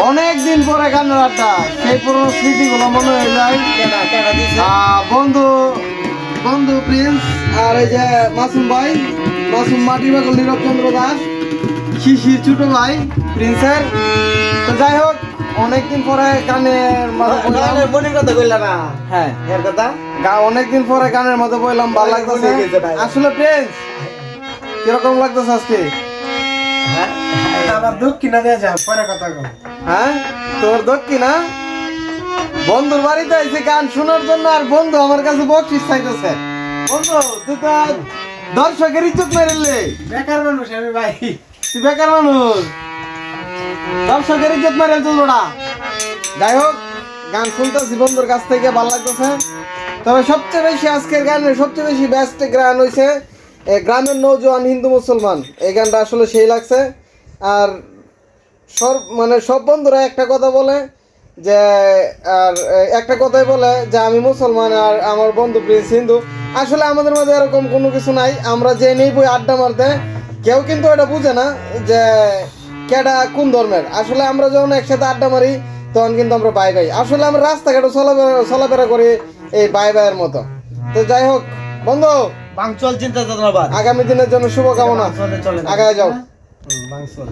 অনেক দিন পরে গানের আড্ডা, সেই পুরনো স্মৃতিগুলো মনে হয়ে যায়। বন্ধু বন্ধু প্রিন্স আর এই যে মাসুম ভাই, মাসুম মাটি বাগল, নীরব চন্দ্র দাস, শিশির ছোট ভাই প্রিন্সের। তো যাই হোক, অনেকদিন পরে গানের কথা কইলা না। হ্যাঁ এর কথা অনেকদিন পরে গানের মধ্যে বললাম, ভালো লাগতেছে। আসলে প্রিন্স কিরকম লাগতেছে আজকে? আমার দুঃখ কিনা দেয়া যা, পরে কথা কম। হ্যাঁ, তোর দক্ষিণা বন্ধুর বাড়িতে আইছে গান শোনার জন্য, আর বন্ধু আমার কাছে বকশিস চাইতেছে। বন্ধু তুই তো দর্শকের ইজ্জত মেরেলে। বেকার মানুষ আমি ভাই। তুই বেকার মানুষ, দর্শকের ইজ্জত মেরেল তুই ওরা। যাই হোক, গান শুনতেছি বন্ধুর কাছ থেকে, ভালো লাগতেছে। তবে সবচেয়ে বেশি আজকের গানের সবচেয়ে বেশি বেস্ট গান হয়েছে গ্রামের নৌজওয়ান হিন্দু মুসলমান। এই গানটা আসলে সেই লাগছে। আর সব বন্ধুরা একটা কথা বলে যে, আর একটা কথাই বলে যে আমি মুসলমান আর আমার বন্ধু প্রিন্স হিন্দু। আসলে আমাদের মাঝে এরকম কোনো কিছু নাই। আমরা যে নেই বই আড্ডা মারতে, কেউ কিন্তু এটা বুঝে না যে কেডা কোন ধর্মের। আসলে আমরা যখন একসাথে আড্ডা মারি তখন কিন্তু আমরা বাই বাই। আসলে আমরা রাস্তাঘাটে চলাফেরা করি এই বাই বাইয়ের মতো। তো যাই হোক বন্ধু, বাংচল চিন্তা ধন্যবাদ। আগামী দিনের জন্য শুভকামনা। চলে আগায় যাও। বাংচল।